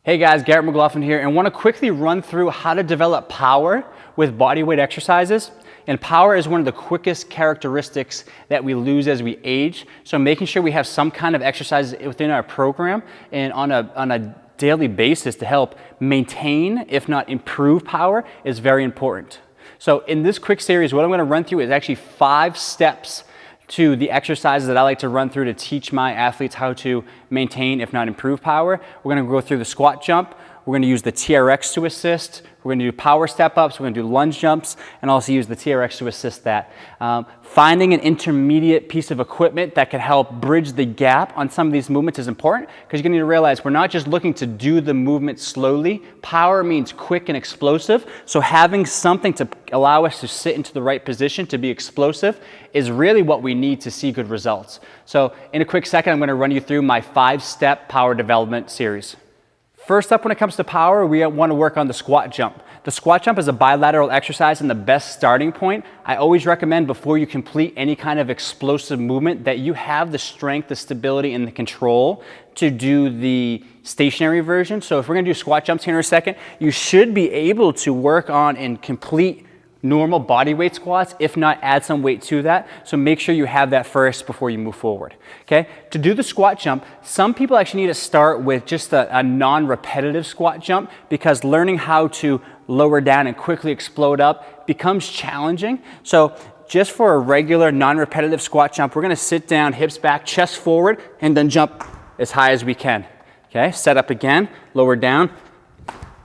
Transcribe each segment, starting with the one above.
Hey guys, Garrett McLaughlin here, and want to quickly run through how to develop power with bodyweight exercises. And power is one of the quickest characteristics that we lose as we age. So making sure we have some kind of exercises within our program and on a daily basis to help maintain, if not improve power, is very important. So in this quick series, what I'm going to run through is actually 5 steps to the exercises that I like to run through to teach my athletes how to maintain, if not improve power. We're going to go through the squat jump. We're going to use the TRX to assist. We're going to do power step-ups. We're going to do lunge jumps and also use the TRX to assist that. Finding an intermediate piece of equipment that can help bridge the gap on some of these movements is important because you're going to need to realize we're not just looking to do the movement slowly. Power means quick and explosive. So having something to allow us to sit into the right position to be explosive is really what we need to see good results. So in a quick second, I'm going to run you through my 5-step power development series. First up, when it comes to power, we want to work on the squat jump. The squat jump is a bilateral exercise and the best starting point. I always recommend before you complete any kind of explosive movement that you have the strength, the stability, and the control to do the stationary version. So if we're going to do squat jumps here in a second, you should be able to work on and complete normal body weight squats, if not add some weight to that. So make sure you have that first before you move forward. Okay? To do the squat jump, some people actually need to start with just a non-repetitive squat jump because learning how to lower down and quickly explode up becomes challenging. So just for a regular non-repetitive squat jump, we're going to sit down, hips back, chest forward, and then jump as high as we can. Okay? Set up again, lower down,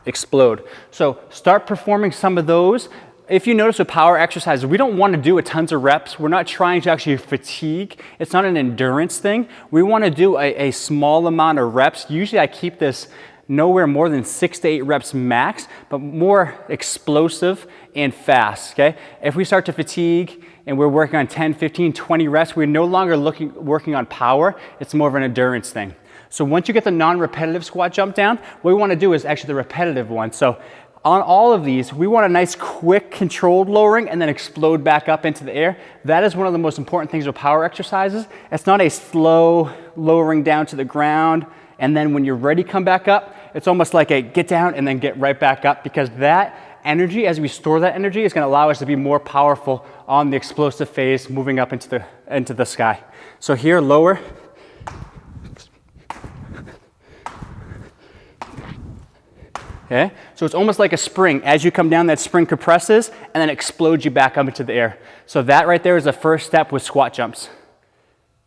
explode. So start performing some of those. If you notice with power exercises, we don't want to do a tons of reps. We're not trying to actually fatigue. It's not an endurance thing. We want to do a small amount of reps. Usually I keep this nowhere more than 6 to 8 reps max, but more explosive and fast, okay? If we start to fatigue and we're working on 10, 15, 20 reps, we're no longer working on power. It's more of an endurance thing. So once you get the non-repetitive squat jump down, what we want to do is actually the repetitive one. So on all of these, we want a nice, quick, controlled lowering and then explode back up into the air. That is one of the most important things with power exercises. It's not a slow lowering down to the ground, and then when you're ready, come back up. It's almost like a get down and then get right back up because that energy, as we store that energy, is going to allow us to be more powerful on the explosive phase, moving up into the sky. So here, lower. Okay, so it's almost like a spring. As you come down, that spring compresses and then explodes you back up into the air. So that right there is the first step with squat jumps.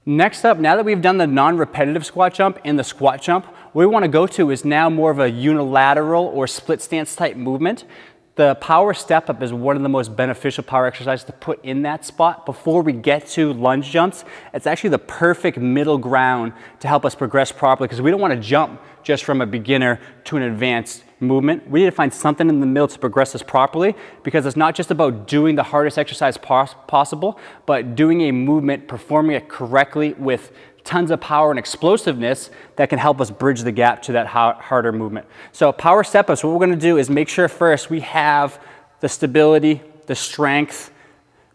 Next up, now that we've done the non-repetitive squat jump and the squat jump, what we want to go to is now more of a unilateral or split stance type movement. The power step up is one of the most beneficial power exercises to put in that spot before we get to lunge jumps. It's actually the perfect middle ground to help us progress properly because we don't want to jump just from a beginner to an advanced movement. We need to find something in the middle to progress us properly because it's not just about doing the hardest exercise possible, but doing a movement, performing it correctly with tons of power and explosiveness that can help us bridge the gap to that harder movement. So power step-ups, what we're going to do is make sure first we have the stability, the strength,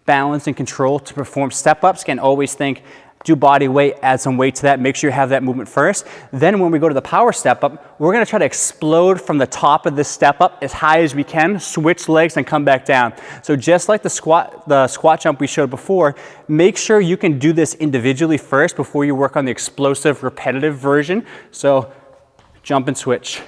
balance, and control to perform step-ups. Again, always think, do body weight, add some weight to that, make sure you have that movement first. Then when we go to the power step-up, we're going to try to explode from the top of this step-up as high as we can, switch legs, and come back down. So just like the squat jump we showed before, make sure you can do this individually first before you work on the explosive, repetitive version. So jump and switch.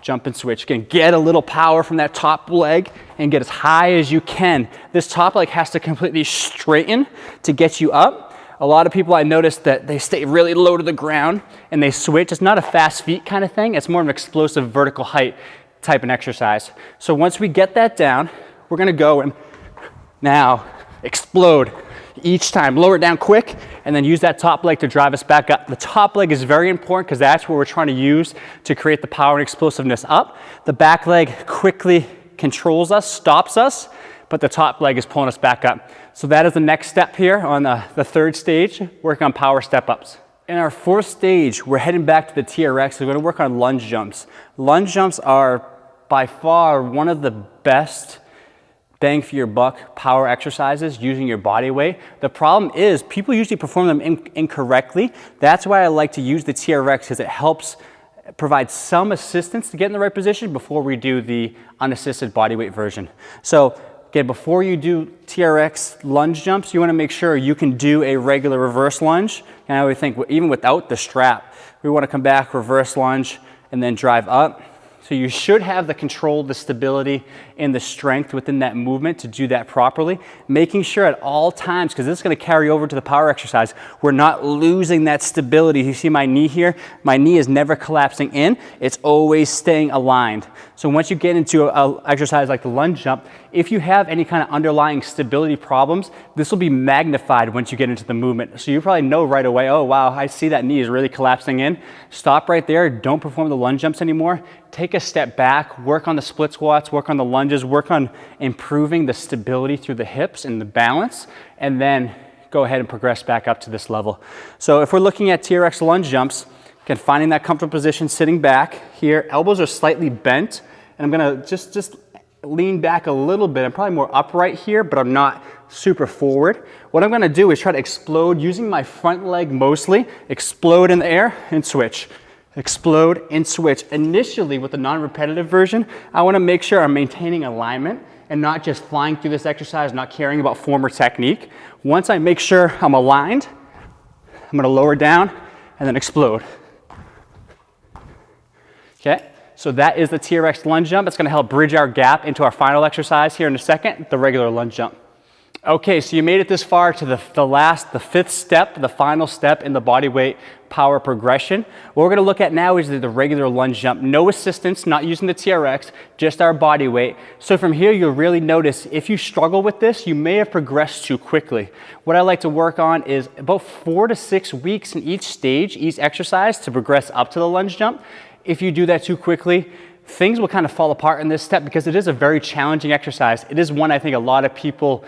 Jump and switch. Again, get a little power from that top leg and get as high as you can. This top leg has to completely straighten to get you up. A lot of people I noticed that they stay really low to the ground and they switch. It's not a fast feet kind of thing. It's more of an explosive vertical height type of exercise. So once we get that down, we're going to go and now explode each time. Lower it down quick and then use that top leg to drive us back up. The top leg is very important because that's what we're trying to use to create the power and explosiveness up. The back leg quickly controls us, stops us, but the top leg is pulling us back up. So that is the next step here on the third stage, working on power step-ups. In our fourth stage, we're heading back to the TRX, so we're going to work on lunge jumps. Lunge jumps are by far one of the best bang for your buck power exercises using your body weight. The problem is people usually perform them incorrectly. That's why I like to use the TRX because it helps provide some assistance to get in the right position before we do the unassisted bodyweight version. So again, before you do TRX lunge jumps, you want to make sure you can do a regular reverse lunge. And I would think even without the strap, we want to come back, reverse lunge, and then drive up. So you should have the control, the stability, and the strength within that movement to do that properly. Making sure at all times, because this is going to carry over to the power exercise, we're not losing that stability. You see my knee here? My knee is never collapsing in. It's always staying aligned. So once you get into an exercise like the lunge jump, if you have any kind of underlying stability problems, this will be magnified once you get into the movement. So you probably know right away, oh wow, I see that knee is really collapsing in. Stop right there, don't perform the lunge jumps anymore. Take a step back, work on the split squats, work on the lunges, work on improving the stability through the hips and the balance, and then go ahead and progress back up to this level. So if we're looking at TRX lunge jumps, again, finding that comfortable position, sitting back here, elbows are slightly bent, and I'm gonna just lean back a little bit. I'm probably more upright here, but I'm not super forward. What I'm gonna do is try to explode using my front leg mostly, explode in the air and switch. Explode and switch. Initially with the non-repetitive version, I wanna make sure I'm maintaining alignment and not just flying through this exercise, not caring about form or technique. Once I make sure I'm aligned, I'm gonna lower down and then explode. Okay, so that is the TRX lunge jump. It's gonna help bridge our gap into our final exercise here in a second, the regular lunge jump. Okay, so you made it this far to the fifth step, the final step in the bodyweight power progression. What we're gonna look at now is the regular lunge jump. No assistance, not using the TRX, just our body weight. So from here, you'll really notice if you struggle with this, you may have progressed too quickly. What I like to work on is about 4 to 6 weeks in each stage, each exercise to progress up to the lunge jump. If you do that too quickly, things will kind of fall apart in this step because it is a very challenging exercise. It is one I think a lot of people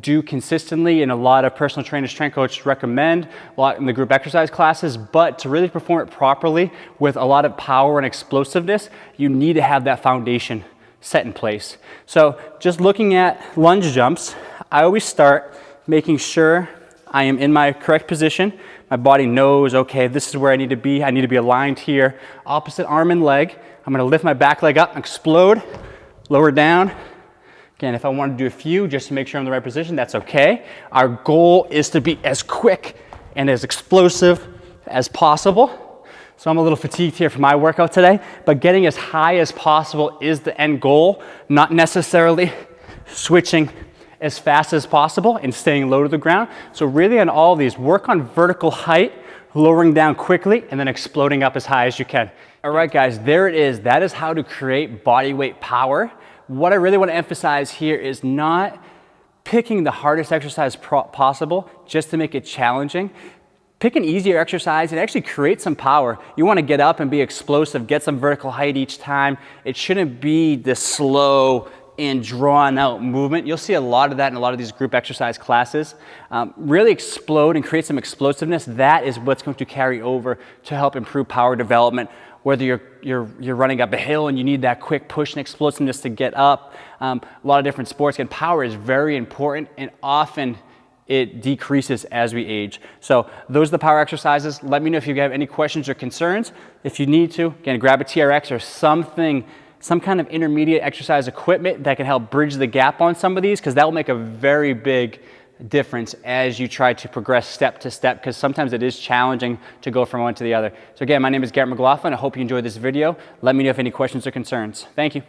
do consistently and a lot of personal trainers, strength coaches recommend, a lot in the group exercise classes, but to really perform it properly with a lot of power and explosiveness, you need to have that foundation set in place. So just looking at lunge jumps, I always start making sure I am in my correct position. My body knows, okay, this is where I need to be. I need to be aligned here. Opposite arm and leg. I'm gonna lift my back leg up, explode, lower down. Again, if I want to do a few just to make sure I'm in the right position, that's okay. Our goal is to be as quick and as explosive as possible. So I'm a little fatigued here for my workout today, but getting as high as possible is the end goal, not necessarily switching as fast as possible and staying low to the ground. So really on all of these, work on vertical height, lowering down quickly, and then exploding up as high as you can. All right, guys, there it is. That is how to create body weight power. What I really want to emphasize here is not picking the hardest exercise possible just to make it challenging. Pick an easier exercise and actually create some power. You want to get up and be explosive, get some vertical height each time. It shouldn't be this slow and drawn out movement. You'll see a lot of that in a lot of these group exercise classes. Really explode and create some explosiveness. That is what's going to carry over to help improve power development. Whether you're running up a hill and you need that quick push and explosiveness to get up. A lot of different sports. And power is very important, and often it decreases as we age. So those are the power exercises. Let me know if you have any questions or concerns. If you need to, again, grab a TRX or something, some kind of intermediate exercise equipment that can help bridge the gap on some of these, because that will make a very big difference as you try to progress step to step, because sometimes it is challenging to go from one to the other. So again, my name is Garrett McLaughlin. I hope you enjoyed this video. Let me know if any questions or concerns. Thank you.